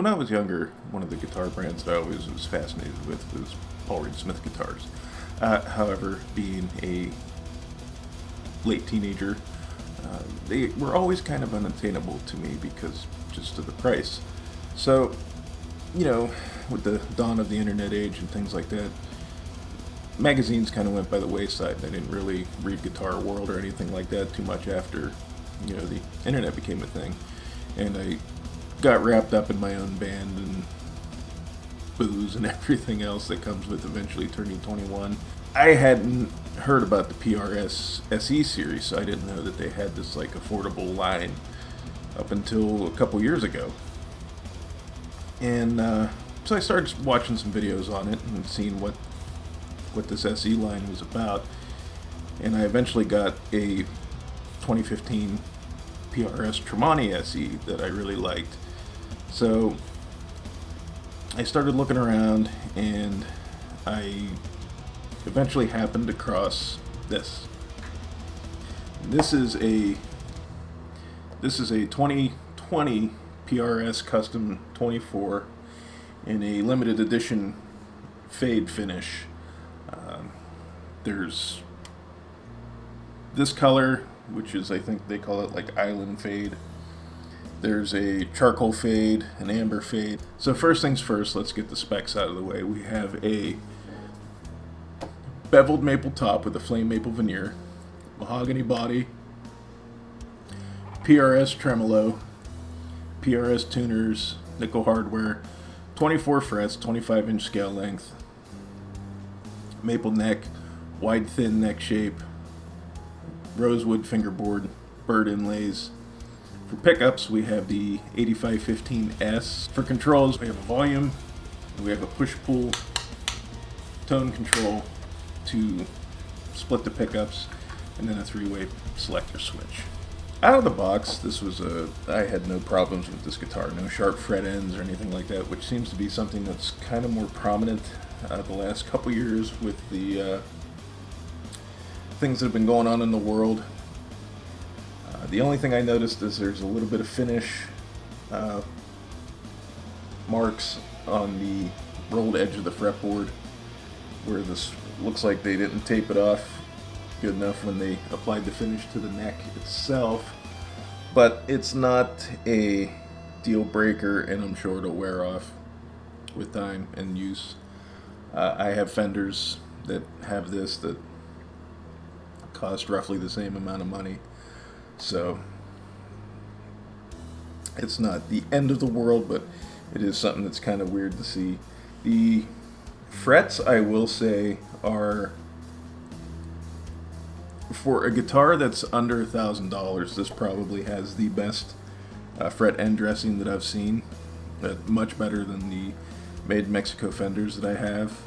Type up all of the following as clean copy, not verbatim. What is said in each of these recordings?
when I was younger, one of the guitar brands that I always was fascinated with was Paul Reed Smith guitars. However, being a late teenager, they were always kind of unattainable to me because just of the price. So, with the dawn of the internet age and things like that, magazines kind of went by the wayside. I didn't really read Guitar World or anything like that too much after, the internet became a thing. And I got wrapped up in my own band and booze and everything else that comes with eventually turning 21. I hadn't heard about the PRS SE series, so I didn't know that they had this affordable line up until a couple years ago. And so I started watching some videos on it and seeing what this SE line was about. And I eventually got a 2015 PRS Tremonti SE that I really liked. So I started looking around and I eventually happened across this. This is a 2020 PRS Custom 24 in a limited edition fade finish. There's this color, which is, I think they call it island fade. There's a charcoal fade, an amber fade. So first things first, let's get the specs out of the way. We have a beveled maple top with a flame maple veneer, mahogany body, PRS tremolo, PRS tuners, nickel hardware, 24 frets, 25-inch scale length, maple neck, wide thin neck shape, rosewood fingerboard, bird inlays. For pickups, we have the 8515S. For controls, we have a volume, we have a push-pull tone control to split the pickups, and then a 3-way selector switch. Out of the box, I had no problems with this guitar, no sharp fret ends or anything like that, which seems to be something that's kind of more prominent the last couple years with the things that have been going on in the world. The only thing I noticed is there's a little bit of finish marks on the rolled edge of the fretboard where this looks like they didn't tape it off good enough when they applied the finish to the neck itself. But it's not a deal breaker, and I'm sure it'll wear off with time and use. I have Fenders that have this that cost roughly the same amount of money, so it's not the end of the world, but it is something that's kind of weird to see. The frets, I will say, are, for a guitar that's under $1,000, this probably has the best fret end dressing that I've seen. Much better than the Made in Mexico Fenders that I have,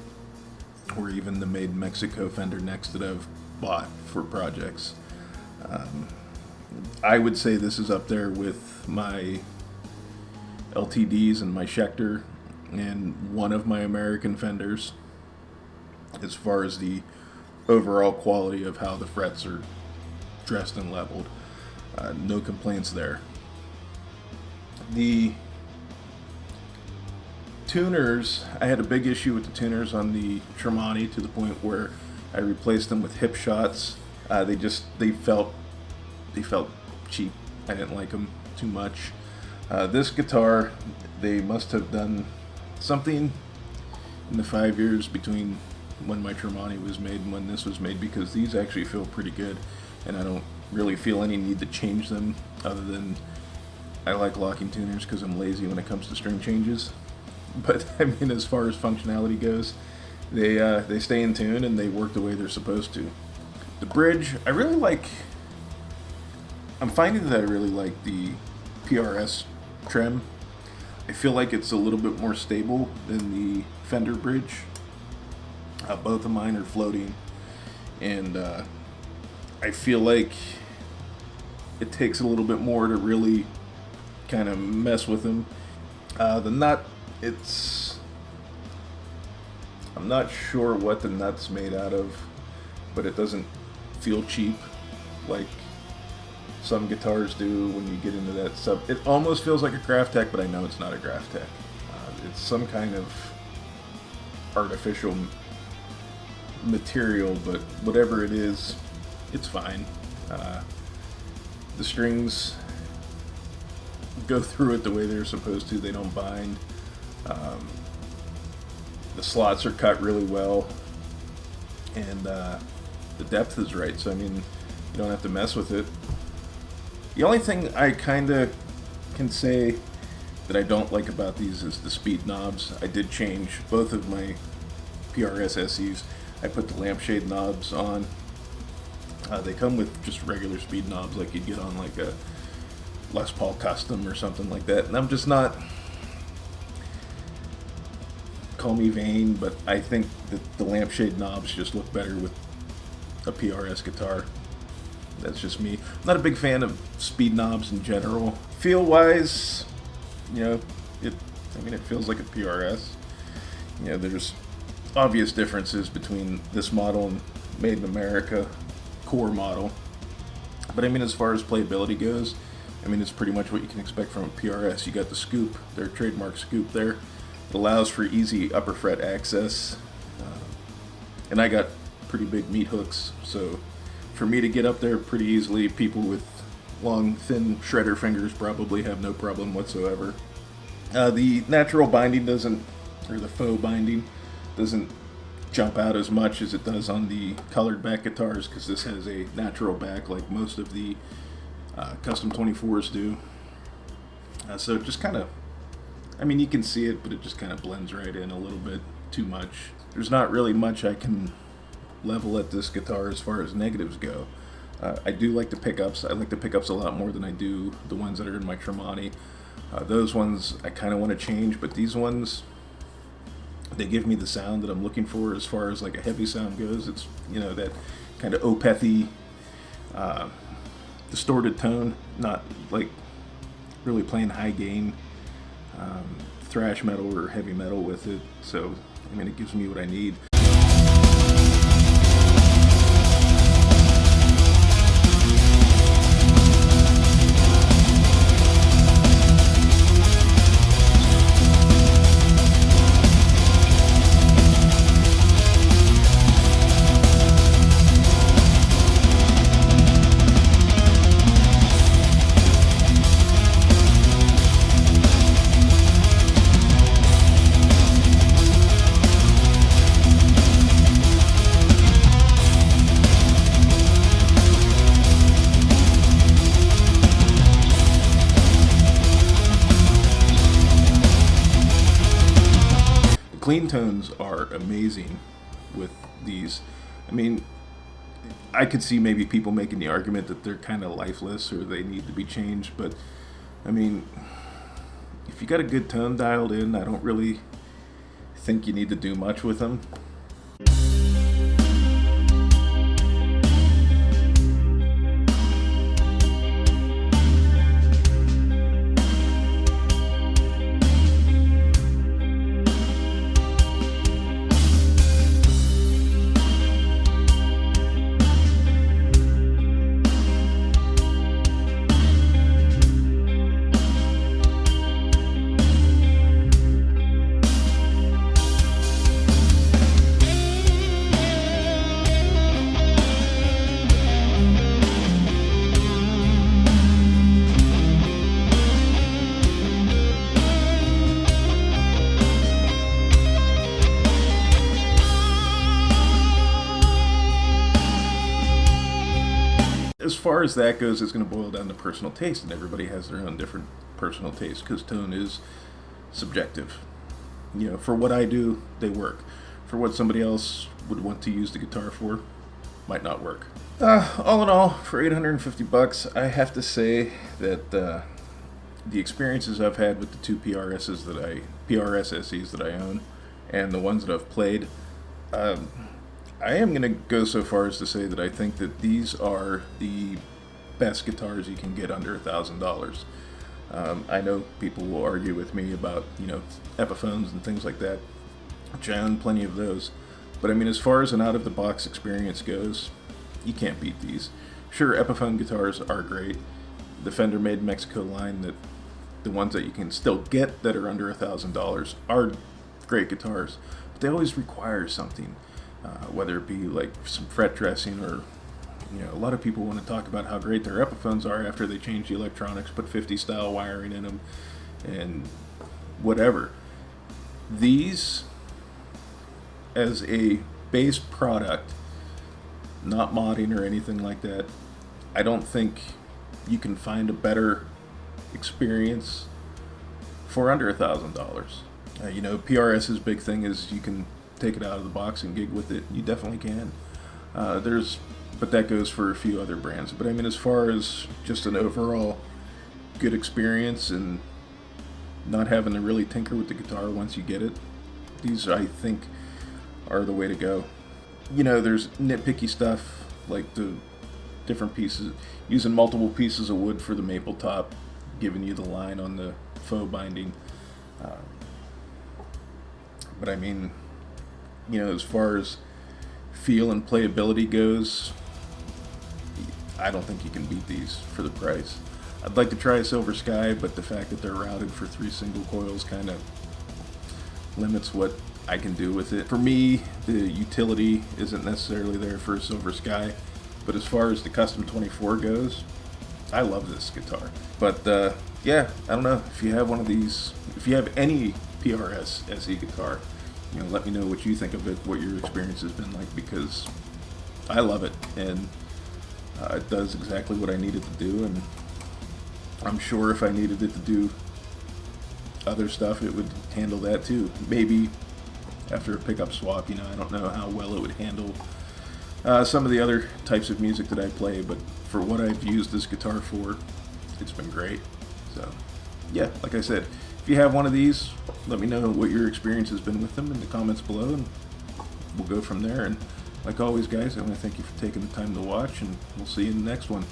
or even the Made in Mexico Fender necks that I've bought for projects. I would say this is up there with my LTDs and my Schecter and one of my American Fenders as far as the overall quality of how the frets are dressed and leveled. No complaints there. The tuners, I had a big issue with the tuners on the Tremonti to the point where I replaced them with hip shots. They felt cheap. I didn't like them too much. This guitar, they must have done something in the 5 years between when my Tremonti was made and when this was made, because these actually feel pretty good, and I don't really feel any need to change them, other than I like locking tuners because I'm lazy when it comes to string changes. But I mean, as far as functionality goes, they stay in tune and they work the way they're supposed to. The bridge, I'm finding that I really like the PRS trem. I feel like it's a little bit more stable than the Fender bridge. Both of mine are floating, and I feel like it takes a little bit more to really kind of mess with them. The nut, I'm not sure what the nut's made out of, but it doesn't feel cheap like some guitars do when you get into that sub. It almost feels like a Graph Tech, but I know it's not a Graph Tech. It's some kind of artificial material, but whatever it is, it's fine. The strings go through it the way they're supposed to. They don't bind. The slots are cut really well, and the depth is right, so I mean, you don't have to mess with it. The only thing I kind of can say that I don't like about these is the speed knobs. I did change both of my PRS SEs. I put the lampshade knobs on. They come with just regular speed knobs like you'd get on like a Les Paul Custom or something like that. And I'm just not, call me vain, but I think that the lampshade knobs just look better with a PRS guitar. That's just me. I'm not a big fan of speed knobs in general. Feel wise, you know, it feels like a PRS. You know, there's obvious differences between this model and Made in America core model. But I mean, as far as playability goes, I mean, it's pretty much what you can expect from a PRS. You got the scoop, their trademark scoop there. It allows for easy upper fret access. And I got pretty big meat hooks, so for me to get up there pretty easily, people with long, thin shredder fingers probably have no problem whatsoever. The natural binding doesn't, or the faux binding, doesn't jump out as much as it does on the colored back guitars, because this has a natural back like most of the Custom 24s do. So it just kind of, I mean, you can see it, but it just kind of blends right in a little bit too much. There's not really much I can level at this guitar as far as negatives go. I do like the pickups. I like the pickups a lot more than I do the ones that are in my Tremonti. Those ones I kind of want to change, but these ones, they give me the sound that I'm looking for as far as like a heavy sound goes. It's, you know, that kind of Opethy, distorted tone, not like really playing high gain thrash metal or heavy metal with it. So, I mean, it gives me what I need. Clean tones are amazing with these. I mean, I could see maybe people making the argument that they're kind of lifeless or they need to be changed, but I mean, if you got a good tone dialed in, I don't really think you need to do much with them. As far as that goes, it's going to boil down to personal taste, and everybody has their own different personal taste, because tone is subjective. You know, for what I do, they work. For what somebody else would want to use the guitar for, might not work. All in all, for $850, I have to say that the experiences I've had with the two PRS SEs that I own, and the ones that I've played, I am going to go so far as to say that I think that these are the best guitars you can get under $1,000. I know people will argue with me about, you know, Epiphones and things like that, which I own plenty of those. But I mean, as far as an out-of-the-box experience goes, you can't beat these. Sure, Epiphone guitars are great. The Fender Made in Mexico line that the ones that you can still get that are under $1,000 are great guitars, but they always require something, whether it be like some fret dressing, or a lot of people want to talk about how great their Epiphones are after they change the electronics, put 50 style wiring in them, and whatever. These, as a base product, not modding or anything like that, I don't think you can find a better experience for under $1,000. PRS's big thing is you can take it out of the box and gig with it. You definitely can. But that goes for a few other brands. But I mean, as far as just an overall good experience and not having to really tinker with the guitar once you get it, these, I think, are the way to go. There's nitpicky stuff like the different pieces, using multiple pieces of wood for the maple top, giving you the line on the faux binding. But I mean, as far as feel and playability goes, I don't think you can beat these for the price. I'd like to try a Silver Sky, but the fact that they're routed for 3 single coils kind of limits what I can do with it. For me, the utility isn't necessarily there for a Silver Sky, but as far as the Custom 24 goes, I love this guitar. But yeah, I don't know, if you have one of these, if you have any PRS SE guitar, let me know what you think of it, what your experience has been like, because I love it, and it does exactly what I need it to do, and I'm sure if I needed it to do other stuff, it would handle that too. Maybe after a pickup swap, I don't know how well it would handle some of the other types of music that I play, but for what I've used this guitar for, it's been great. So yeah, like I said, if you have one of these, let me know what your experience has been with them in the comments below, and we'll go from there. And like always, guys, I want to thank you for taking the time to watch, and we'll see you in the next one.